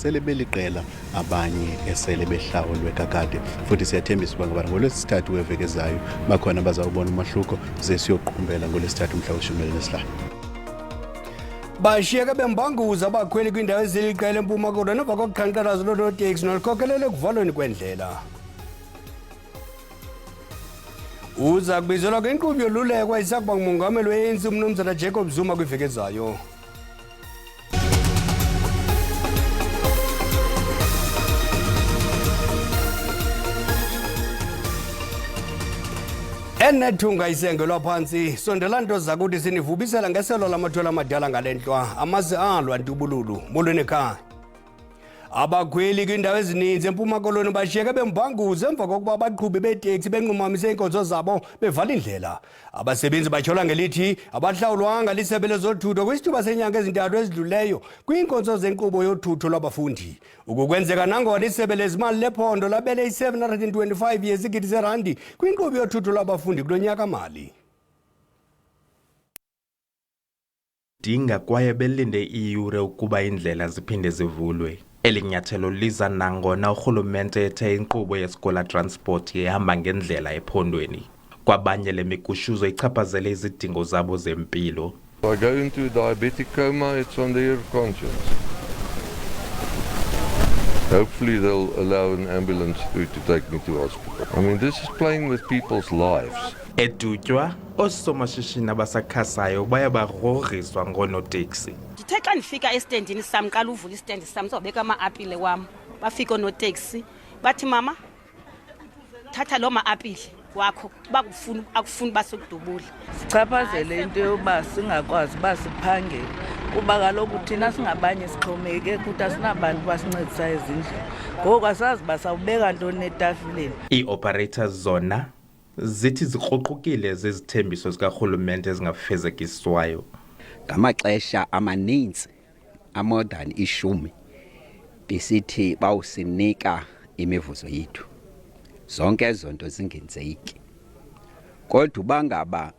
asele beliqela abanye esele behlawulwe kakade futhi siyathembisa ukuba ngabana ngolwesithathu weveki ezayo bakhona bazawubona umahluko ze siyoqumbela ngolwesithathu mhla we-15. Bashiyeke bembanguza abakhweli kwindawo eziliqela eMpuma Koloni emva kokuqhankqalazo loonoteksi nolukhokelele ekuvalweni kwendlela. Uza kubizelwa kwinkqubo yoluleko isakuba ngumongameli we-ANC uMnumzana Jacob Zuma kwiveki ezayo. Enethunga isengelwa phansi sondela nto zakuthi sinivubisela ngeselo lamathwala amadala ngalenhlwa amaze alwa ntubululu molweni ekhaya. Abakhweli kwindawo ezininzi eMpuma Koloni bashiyeke bembanguza emva kokuba abaqhubi beeteksi benqumamise iinkonzo zabo bevala indlela. Abasebenzi batyhola ngelithi abahlawulwanga lisebe lezothutho kwisithuba senyanga ezintathu ezidluleyo kwiinkonzo zenkqubo yothutho lwabafundi. Ukukwenzeka nangona isebe lezimali lephondo labele i-725 yezigidi zerandi kwinkqubo yothutho lwabafundi kulo nyaka mali. Dinga kwaye belinde iiyure ukuba indlela ziphinde zivulwe. Eli nyathelo liza nangona urhulumente ethe inkqubo yeScholar Transport ihamba ngendlela ephondweni. Kwabanye le mikushuzo ichaphazele izidingo zabo zempilo. If I go into diabetic coma, it's on their conscience. Hopefully they'll allow an ambulance to take me to hospital. I mean, this is playing with people's lives. Edutywa oosomashishini abasakhasayo baya bagrogriswa ngoonoteksi. Ndithe xa ndifika estendini sam qala uvula istendi sam sobeka ama-apile wam bafika oonoteksi bathi mama thatha lo ma-apile wakho akufuni basokudubula. Sichaphazele into yoba singakwazi uba siphangele kuba kaloku thina singabanye sixhomeke ukuthi asinabantu basincedisa ezindlini ngoku asazi uba sawubeka ntoni etafileni. Ii-operators zona zithi zikroqukile zezithembiso zikarhulumente ezingafezekiswayo. Ngamaxesha amaninzi more than 10 besithi bawusinika imivuzo yethu zonke ezo nto zingenzeki kodwa bangaba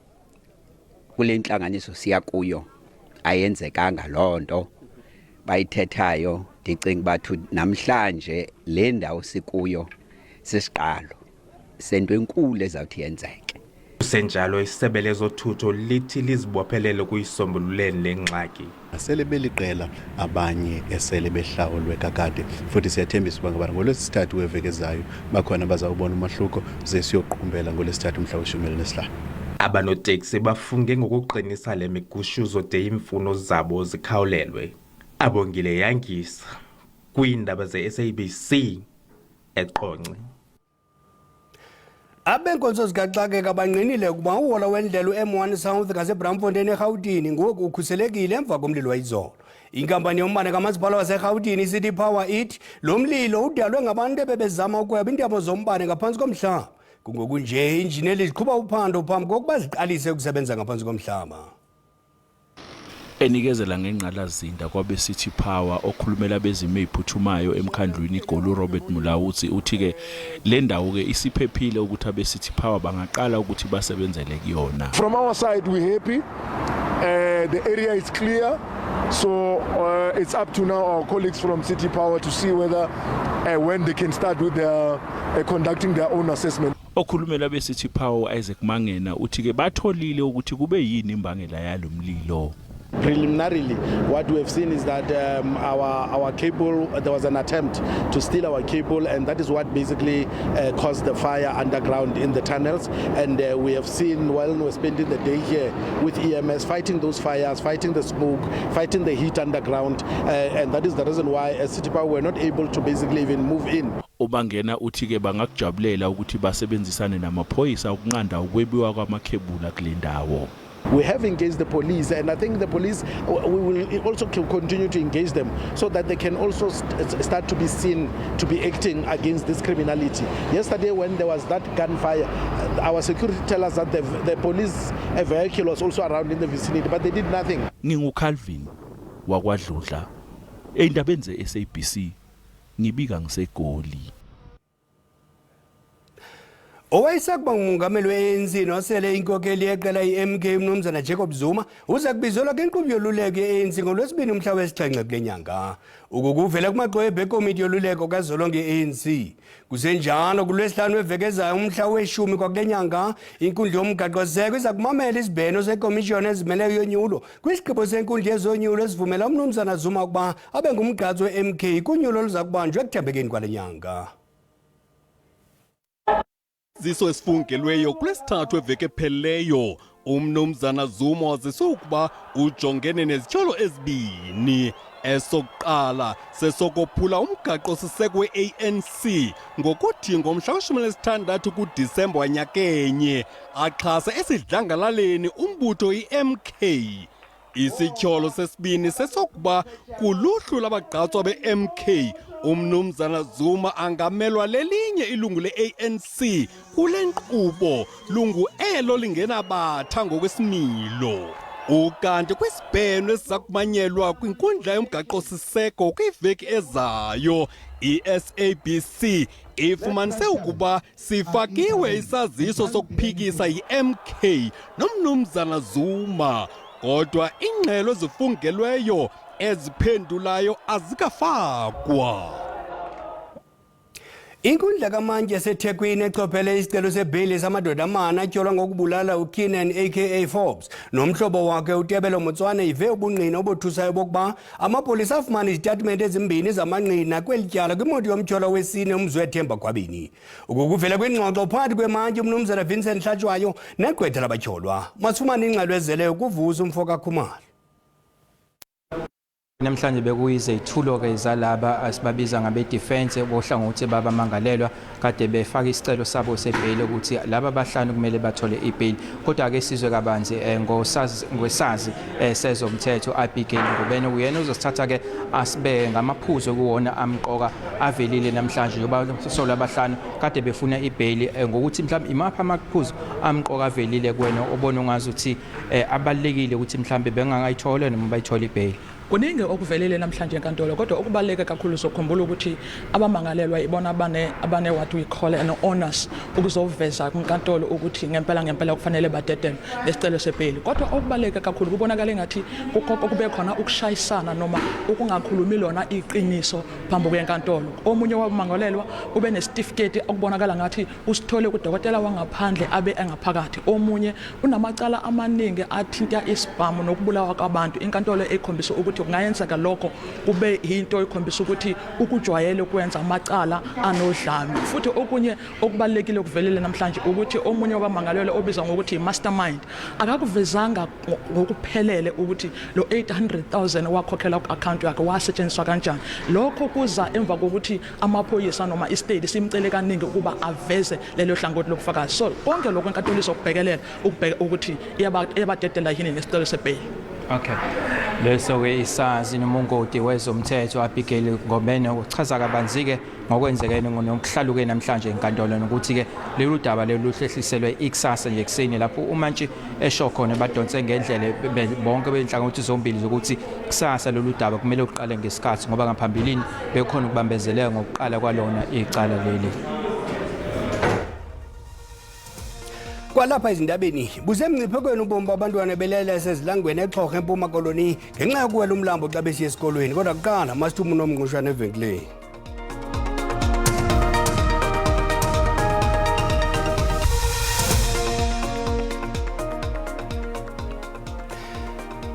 kule ntlanganiso siya kuyo ayenzekanga loo nto bayithethayo. Ndicinga bathu namhlanje le ndawo sikuyo sisiqalo sento enkulu ezawuthi yenzeke. Senjalo isebe lezothutho lithi lizibophelele kuyisombululeni lengxaki. Asele beliqela abanye esele behlawulwe kakade futhi siyathembisa ukuba ngabana ngolwesithathu weveki ezayo bakhona bazawubona umahluko ze siyoqumbela ngolwesithathu mhla we-15. Abanoteksi bafunge ngokuqinisa le mikushuzo de imfuno zabo zikhawulelwe. Abongile Yangisa kwiindaba ze-SABC eQonce. Abenkonzo zikaxakeka banqinile ukuba uhola wendlela u-M1 South ngaseBramfontein eRhawutini ngoku ukhuselekile emva komlilo wayizolo. Inkampani yombane kamasipala waseRhawutini iCity Power ithi lo mlilo udalwe ngabantu ebebezama ukweba iintambo zombane ngaphantsi komhlaba. Kungoku nje iinjineli ziqhuba uphando phambi kokuba ziqalise ukusebenza ngaphantsi komhlaba. Enikezela ngengqalazinda kwabe-City Power okhulumela bezimo eziphuthumayo emkhandlwini iGoli Robert Mulawuthi uthi ke le ndawo ke isiphephile ukuthi abe-City Power bangaqala ukuthi basebenzele kuyona. From our side we're happy. The area is clear. So it's up to now our colleagues from City Power to see whether when they can start with their conducting their own assessment. Okhulumela be-City Power Isaac Mangena uthi ke batholile ukuthi kube yini imbangela yalomlilo. Preliminarily, what we have seen is that our cable, there was an attempt to steal our cable, and that is what basically caused the fire underground in the tunnels. And we have seen while we were spending the day here with EMS fighting those fires, fighting the smoke, fighting the heat underground, and that is the reason why as City Power were not able to basically even move in. Obangena uthi ke bangakujabulela ukuthi basebenzisane namaphoyisa ukunqanda ukwebiwa kwamakhebula kule ndawo. We have engaged the police, and I think the police, we will also continue to engage them so that they can also start to be seen to be acting against this criminality. Yesterday when there was that gunfire, our security tell us that the police vehicle was also around in the vicinity, but they did nothing. NginguCalvin wakwaDludla endabeni ze-SABC ngibika ngiseGoli. Owayesakuba ngumongameli we-ANC nosele inkokheli yeqela i-MK umnumzana Jacob Zuma uza kubizelwa kwinkqubo yoluleko ye-ANC ngolwesibini umhla wesixhenxe kule nyanga. Ukuvela kumaxwebhu ekomiti yoluleko kazwelonke ye-ANC. Kusenjalo kulwesihlanu weveki ezayo umhla we-10 kwakule nyanga, inkundla yomgaqo-seko iza kumamela isibheno sekomishoni ezimeleyo yonyulo kwisigqibo senkundla yezonyulo esivumela umnumzana Zuma ukuba abe ngumgqatsi we-MK kunyulo oluza kubanjwa ekuthambekeni kwale nyanga. Ziso esifungelweyo kulesithathu eveke epheleyo umnumzana Zuma wazise ukuba ujongene nezityholo ezibini. Esokuqala sesokophula umgaqo siseko we-ANC ngokuthi ngomhla we-16 kuDisemba wanyakenye axhasa esidlangalaleni umbutho i-MK. Isityholo sesibini sesokuba kuluhlu labagqatswa be-MK umnumzana Zuma angamelwa lelinye ilungu le-ANC kule nkqubo lungu elo lingenabatha ngokwesimilo. Ukanti kwisibheno esiza kumanyelwa kwinkundla yomgaqo-siseko kwiveki ezayo, i-SABC ifumanise ukuba sifakiwe isaziso sokuphikisa yi-MK nomnumzana Zuma, kodwa ingxelo zifungelweyo eziphendulayo azikafakwa. Inkundla kamantyi yaseThekwini echophele isicelo sebheyili samadoda amane atyholwa ngokubulala uKeenan aka Forbes nomhlobo wakhe uTebelo Motswane ive ubungqina obothusayo bokuba amapolisa afumana izitatimenti ezimbini zamangqina kweli tyala kwimoto yomtyholwa wesine uMzwethemba Gwabini. Ukuvela kwingxoxo phakathi kwemantyi umnumzana Vincent Hlatshwayo negqwetha labatyholwa. Masifumane ingxelo ezeleyo kuvuza umfoka Khumalo. Namhlanje bekuyizithulo ke zalaba asibabiza ngabe defense bohlangothi babamangalelwa kade befaka isicelo sabo sebhayili ukuthi laba bahlanu kumele bathole ibail, kodwa ke sizwe kabanzi ngwesazi sezomthetho Abigail Ngubeni uyena uzosithatha ke asibe ngamaphuzu kuwona amqoka avelile namhlanje yoba sola bahlanu kade befuna ibail ngokuthi mhlawumbe imapha amaphuzu amqoka avelile kuwena obona ungazi ukuthi abalekile ukuthi mhlawumbe bengangayithola noma bayithola ibail. Kuningi okuvelele namhlanje enkantolo, kodwa okubaleka kakhulu sokukhumbula ukuthi abamangalelwa ibona abane what we call an honors ukuzoveza kwinkantolo ukuthi ngempela kufanele badedelwe lesicelo sebhayili. Kodwa okubaleka kakhulu kubonakala engathi kube khona ukushayisana noma ukungakhulumi lona iqiniso phambi kwenkantolo. Omunye wabamangalelwa ube nesitifiketi okubonakala ngathi usithole kudokotela wangaphandle abe engaphakathi. Omunye unamacala amaningi athinta isibhamu nokubulawa kwabantu. Inkantolo ekhombisa ukuthi kungayenzeka lokho kube into ekhombisa ukuthi ukujwayele ukwenza amacala anodlame. Futhi okunye okubalekile ukuvelele namhlanje ukuthi omunye wabamangalelwa obizwa ngokuthi mastermind akakuvezanga ngokuphelele ukuthi lo 800,000 wakhokhela ku-account yakhe wasetshenziswa kanjani. Lokho kuza emva kokuthi amaphoyisa noma istate simcele kaningi ukuba aveze lelo hlangothi lokufakazi. So konke lokho inkantolo izokubhekelela ukuthi iyabadedela yini ngesicelo sebhayili. Okay. Leso ke isazi nomongoti wezomthetho Abigail Ngubeni uchaza kabanzi ke ngokwenzekene ngokuhlaluke namhlanje enkantolo nokuthi ke lolu daba luhlehliselwe ikusasa nje ekseni lapho umantshi esho khona badonse ngendlela bonke benhlangothi zombili zokuthi kusasa lolu daba kumele uqale ngesikhathi ngoba ngaphambilini bekhona ukubambezeleka ngokuqala kwalona icala leli. Kwalapha izindabeni buzemngciphekweni ubomi babantwana belele sezilangweni eXhorha eMpuma Koloni ngenxa yokuwela umlambo xa besiya esikolweni, kodwa kuqala masithume uNomngqushwana evenkileni.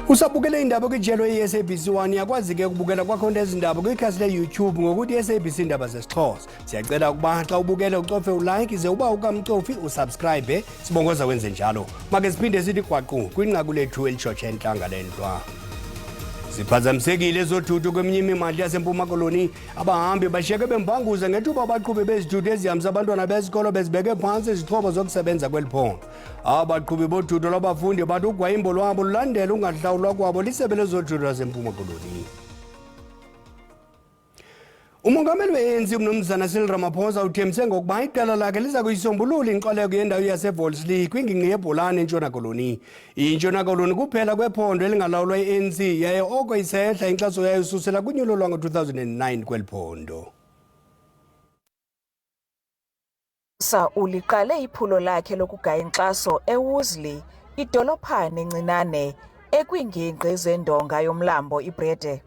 Usabukele indaba kwijelo ye-SABC1 yakwazi ke ukubukela kwakho ndezindaba kwikhasi le-YouTube ngokuthi SABC Indaba zesiXhosa. Siyacela ukuba xa ubukele ucofe ulike ze uba ukamcofi usubscribe sibongoza wenze njalo. Make siphinde sithi gwaqu kwinqaku lethu elijotshe entlanga lendlwa. Siphazamisekile ezothutho kweminye imimandla yaseMpuma Koloni, abahambi bashiyeke bembanguza ngethuba abaqhubi bezithuthi ezihambisa abantwana besikolo bezibeke phantsi izixhobo zokusebenza kweli phondo. Abaqhubi bothutho lwabafundi bathi ugwayimbo lwabo lulandela ungahlawulwa kwabo lisebe lezothutho laseMpuma Koloni. Umongameli we-ANC umnumzana Cyril Ramaphosa uthembise ngokuba iqela lakhe liza kuyisombulula inxwaleko yendawo yaseVolsley kwingingqi yeBholane eNtshona Koloni. INtshona Koloni kuphela kwephondo elingalawulwa yi-ANC yaye oko isehla inkxaso yayo isusela kunyulo lwango-2009 kweli phondo. uliqale iphulo lakhe lokugaya inkxaso eWoolsley, idolophane encinane ekwingingqi zendonga yomlambo iBrede.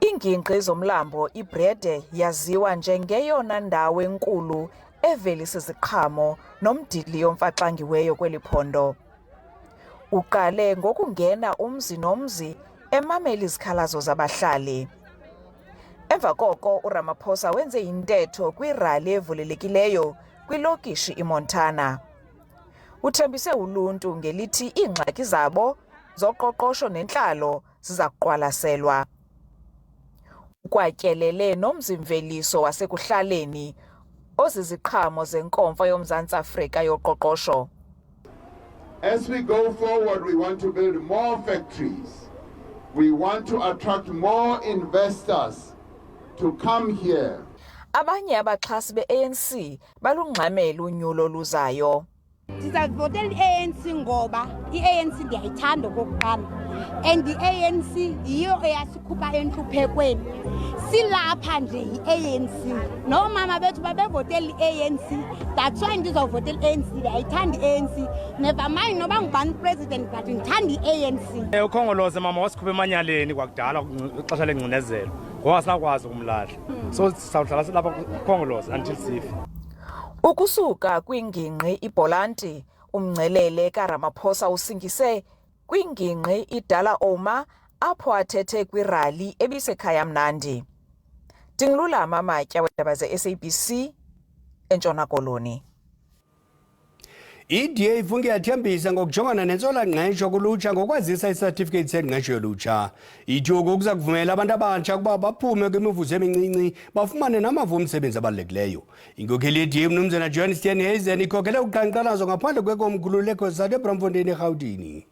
Iingingqi zomlambo iBrede yaziwa njengeyona ndawo enkulu evelisa iziqhamo nomdili yomfaxangiweyo kweli phondo. Uqale ngokungena umzi nomzi emamela izikhalazo zabahlali. Emva koko uRamaphosa wenze intetho kwirali evulelekileyo kwilokishi iMontana. Uthembise uluntu ngelithi iingxaki zabo zoqoqosho nentlalo ziza kuqwalaselwa. Ukwatyelele nomzimveliso wasekuhlaleni oziziqhamo zenkomfa yoMzantsi Afrika yoqoqosho. As we go forward, we want to build more factories. We want to attract more investors to come here. Abanye abaxhasi be-ANC balungxamela unyulo luzayo. Ndizavotela i-ANC ngoba i-ANC ndiyayithanda okokuqala and i-ANC yiyo eyasikhupha entluphekweni. Silapha nje i-ANC. Nomama bethu babevotela i-ANC. That's why ndizovotela i-ANC. Ndiyayithanda i-ANC. Never mind noba ngubani president but ndithanda i-ANC. Ukhongolose mama wasikhupha emanyaleni kwakudala ixesha lengcinezelo. Ngoba sinakwazi ukumlahla. So sawuhlala silapha ukhongolose until sife. Ukusuka kwingingqi iBolanti, umngcelele kaRamaphosa usingise kwingingqi iDala Oma apho athethe kwirali ebisekhaya Mnandi. Dingilulama Matya weendaba ze-SABC eNtshona Koloni. I-DA ifunge yathembisa ngokujongana nentswela-ngqesho kulutsha ngokwazisa isatifiketi sengqesho yolutsha. Ithi oku kuza kuvumela abantu abatsha ukuba baphume kwimivuzo emincinci bafumane namava omsebenzi abalulekileyo. Inkokheli ye-DA uMnumzana John Steenhuisen ikhokhele uqhankqalazo ngaphandle kwekomkhulu lekhosana eBramfontein eRhawutini.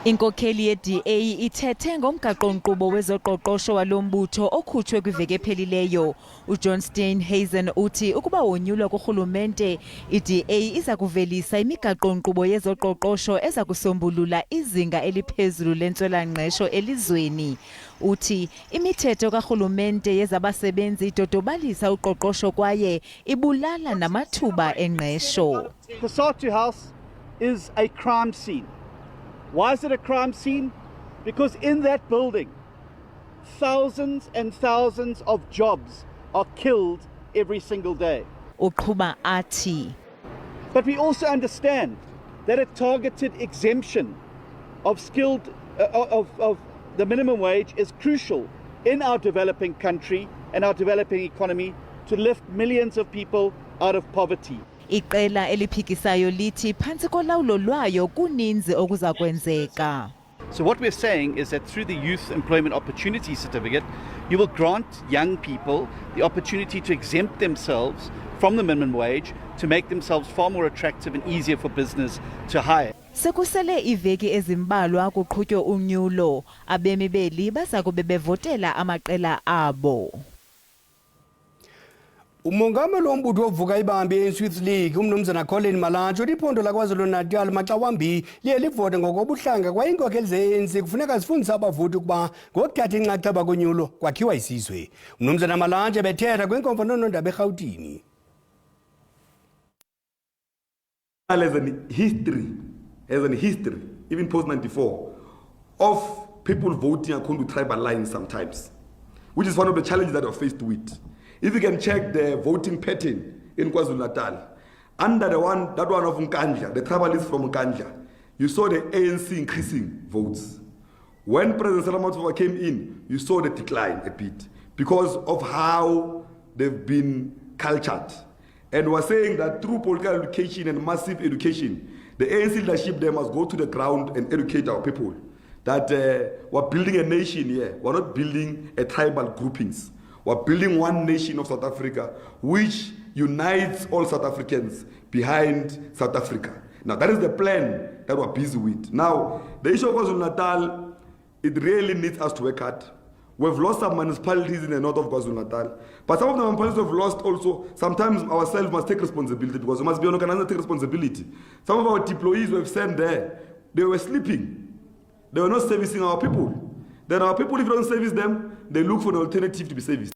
Inkokheli ye-DA ithethe ngomgaqo-nkqubo wezoqoqosho walombutho okhutshwe kwiveki ephelileyo. uJohn Steenhuisen uthi ukuba wonyulwa kurhulumente, i-DA iza kuvelisa imigaqo-nkqubo yezoqoqosho eza kusombulula izinga eliphezulu lentswela-ngqesho elizweni. Uthi imithetho karhulumente yezabasebenzi idodobalisa uqoqosho kwaye ibulala namathuba engqesho. The Satu House is a crime scene. Why is it a crime scene? Because in that building, thousands and thousands of jobs are killed every single day. Uqhuba athi. But we also understand that a targeted exemption of of the minimum wage is crucial in our developing country and our developing economy to lift millions of people out of poverty. Iqela eliphikisayo lithi phantsi kolawulo lwayo kuninzi okuza kwenzeka. So what we're saying is that through the Youth Employment Opportunity Certificate, you will grant young people the opportunity to exempt themselves from the minimum wage to make themselves far more attractive and easier for business to hire. Sekusele iveki ezimbalwa kuqhutywe unyulo, abemi beli baza kube bevotela amaqela abo. Umongameli wombutho ovuka ibambi e-Swiss League uMnumzana Colin Malantsho liphondo laKwaZulu-Natal maxa wambi liye livote ngokobuhlanga kwaye iinkokheli ze-ANC kufuneka zifundise abavoti ukuba ngokuthatha inxaxheba konyulo kwakhiwa isizwe. uMnumzana Malantsho bethetha kwinkomfa noonondaba eRhawutini. As an history, even post-94, of people voting according to tribal lines sometimes, which is one of the challenges that we're faced with. If you can check the voting pattern in KwaZulu-Natal, under that one of Nkandla, the tribalists from Nkandla, you saw the ANC increasing votes. When President Ramaphosa came in, you saw the decline a bit because of how they've been cultured. And we're saying that through political education and massive education, the ANC leadership there must go to the ground and educate our people. That we're building a nation here. We're not building a tribal groupings. We're building one nation of South Africa, which unites all South Africans behind South Africa. Now, that is the plan that we're busy with. Now, the issue of KwaZulu-Natal, it really needs us to work hard. We've lost some municipalities in the north of KwaZulu-Natal, but some of the municipalities we've lost also, sometimes ourselves must take responsibility because we must be an organizer to take responsibility. Some of our deployees we've sent there, they were sleeping. They were not servicing our people. Then our people, if you don't service them, they look for an alternative to be serviced.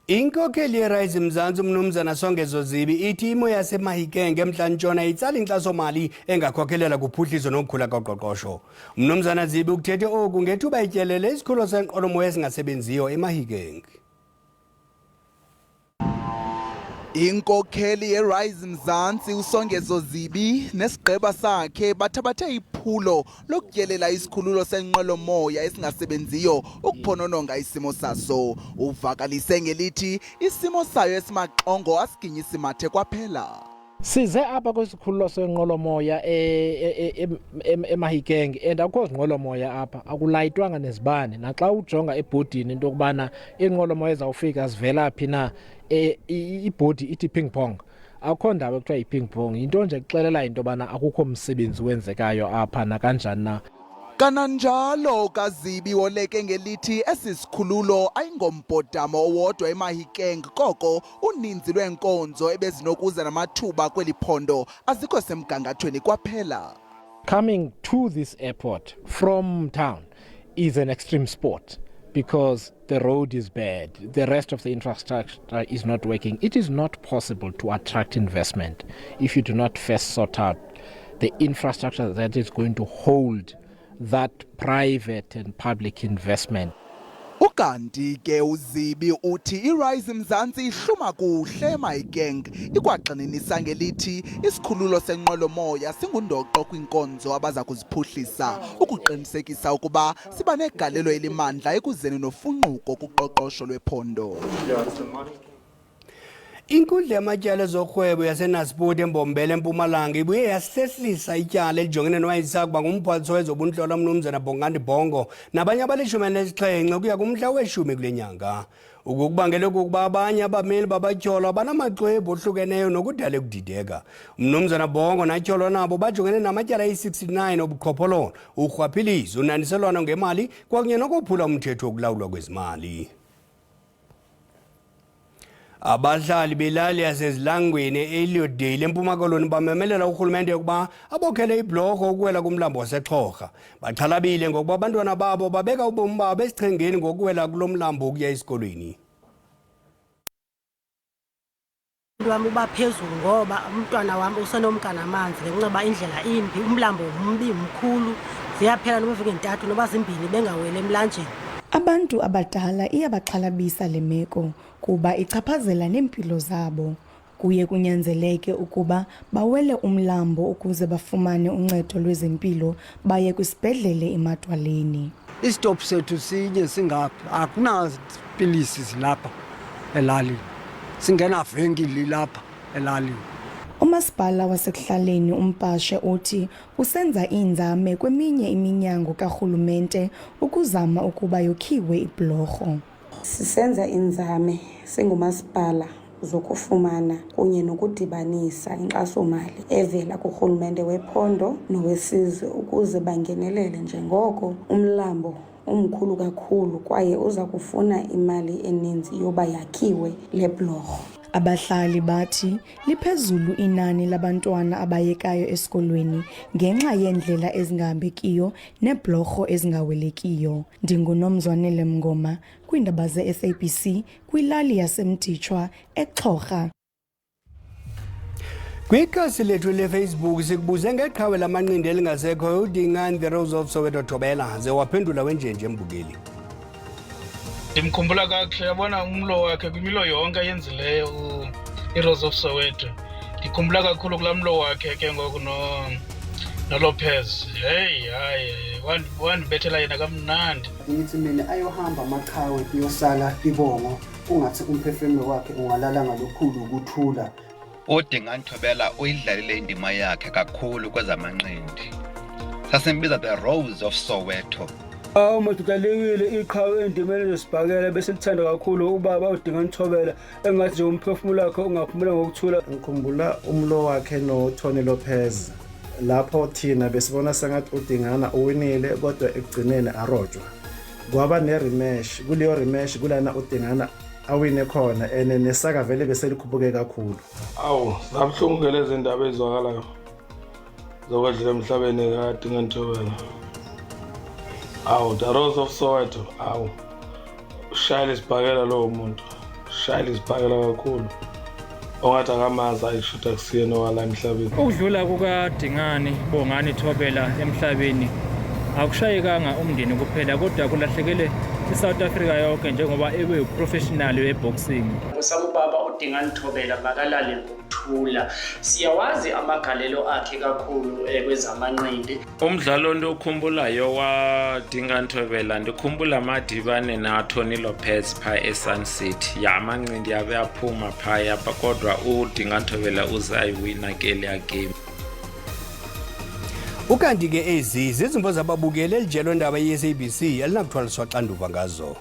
Inkokheli yeRise Mzansi umnumzana Songezo Zibi ithi imo yaseMahikenge emhlantshona itsala inkxaso-mali engakhokhelela kuphuhliso nokukhula koqoqosho. Umnumzana Zibi ukuthethe oku ngethuba etyelele isikhululo senqwelomoya ezingasebenziyo eMahikenge. Inkokheli yeRise Mzansi uSongezo Zibi nesigqeba sakhe bathabathe iphulo lokutyelela isikhululo senqwelomoya esingasebenziyo ukuphonononga isimo saso. Uvakalise ngelithi isimo sayo esimaxongo asiginyisi mathe kwaphela. Size apha kwesikhululo senqwelomoya eMahikenge and akukho zinqwelomoya apha akulayitwanga nezibane naxa ujonga ebhodini into okubana inqwelomoya ezawufika zivela phi na ibhodi ithi ping pong akukho ndawo ekuthiwa yi-ping pong yinto nje kuxelela into yobana akukho msebenzi wenzekayo apha nakanjani na. Kananjalo kaZibi woleke ngelithi esisikhululo ayingombhodamo owodwa eMahikenge koko uninzi lweenkonzo ebezinokuza namathuba kweli phondo azikho semgangathweni kwaphela. Coming to this airport from town is an extreme sport because the road is bad, the rest of the infrastructure is not working. It is not possible to attract investment if you do not first sort out the infrastructure that is going to hold that private and public investment. Ukanti ke uZibi uthi iRise Mzansi ihluma kuhle eMahikenge ikwagxininisa ngelithi isikhululo senqwelomoya singundoqo kwinkonzo abaza kuziphuhlisa ukuqinisekisa ukuba siba negalelo elimandla ekuzeni nofunquko kuqoqosho lwephondo. Inkundla yamatyala ezorhwebo yaseNaspoti eMbombela eMpumalanga ibuye yasihlehlisa ityala elijongene nowayesakuba ngumphathiswa wezobuntlalo umnumzana Bongani Bongo nabanye abali-17 ukuya kumhla we-10 kule nyanga. Ukubangele ukuba abanye abameli babatyholwa banamaxwebhu ohlukeneyo nokudala ekudideka. Umnumzana Bongo natyholwa nabo bajongene namatyala ayi-69 obuqhophololo, urhwaphilizo, unaniselwano ngemali kwakunye nokophula umthetho wokulawulwa kwezimali. Abahlali belali yasezilangweni eEliodale eMpuma Koloni bamemelela urhulumente ukuba abokhele ibhlorho ukuwela kumlambo waseXhorha. Baxhalabile ngokuba abantwana babo babeka ubomi babo esichengeni ngokuwela kulo mlambo ukuya esikolweni. Wami uba phezulu ngoba umntwana wami usenomkana amanzi ngenxa indlela imbi, umlambo umbi mkhulu, ziyaphela noma iveke 3 noba zimbini bengawele emlanjeni. Abantu abadala iyabaxhalabisa le meko kuba ichaphazela nempilo zabo. Kuye kunyanzeleke ukuba bawele umlambo ukuze bafumane uncedo lwezempilo baye kwisibhedlele eMatwaleni. Istop sethu sinye singapha, akunazipilisi zilapha elalini. Singena venkili lapha elalini. Umasipala wasekuhlaleni uMpashe uthi usenza inzame kweminye iminyango karhulumente ukuzama ukuba yokhiwe ibhlorho. Sisenza inzame singumasipala zokufumana kunye nokudibanisa inkxaso-mali evela kurhulumente wephondo nowesizwe ukuze bangenelele njengoko umlambo umkhulu kakhulu kwaye uza kufuna imali eninzi yoba yakhiwe le bhlorho. Abahlali bathi liphezulu inani labantwana abayekayo esikolweni ngenxa yendlela ezingahambekiyo nebhlorho ezingawelekiyo. NdinguNomzwanele Mngoma kwiindaba ze-SABC kwilali yaseMtitshwa eXhorha. Kwikhasi lethu leFacebook sikubuze ngeqhawe lamanqindi elingasekho uDingani the Rose of Soweto Thobela ze waphendula wenjenje mbukeli. Ndimkhumbula kakuhle yabona umlo wakhe kwimilo yonke yenzileyo iRose of Soweto. Ndikhumbula kakhulu kulaa mlo wakhe ke ngoku noLopez. Hayi wandibethela yena kamnandi. Ngithi mina ayohamba amaqhawe kuyosala ibongo ungathi umphefumulo wakhe ungalala ngalokhulu ukuthula. uDingani Thobela uyidlalile indima yakhe kakhulu kwezamanqindi. Sasimbiza the Rose of Soweto. Madukalekile iqhawe endimele lesibhakela bese lithanda kakhulu ubaba uDingani Thobela engathi nje umphefumulo wakhe ungaphumula ngokuthula. Ngikhumbula umlo wakhe noTony Lopez lapho thina besibona sengathi uDingana uwinile kodwa ekugcineni arojwa. Kwaba ne-rematch, kuleyo rematch kulana uDingana awine khona ene nesaka vele bese likhuphuke kakhulu. Awu, zabhlungu lezi ndaba ezwakalayo zokwedlula emhlabeni kaDingani Thobela. Awu, the Rose of Soweto, awu, ushayela isibhakela lowo muntu. ushayela iziphakela kakhulu ongathi akamazi ayishuta kusiyena wala emhlabeni. Ukudlula kukaDingani Bongani Thobela emhlabeni akushayekanga umndeni kuphela kodwa kulahlekele iSouth Africa yonke njengoba ebe professional weboxing. Usabubaba uDingani Thobela makalale ngokuthula. Siyawazi amagalelo akhe kakhulu kwezamanqindi. Umdlalo ndokhumbulayo waDingani Thobela ndikhumbula amadibane naTony Lopez pha eSun City. Ya amanqindi yabe aphuma phaya kodwa uDingani Thobela uzayiwina ke le game. Ukanti ke ezi zizimvo zababukeli elijelo ndaba yeSABC elinakuthwaliswa xanduva ngazo.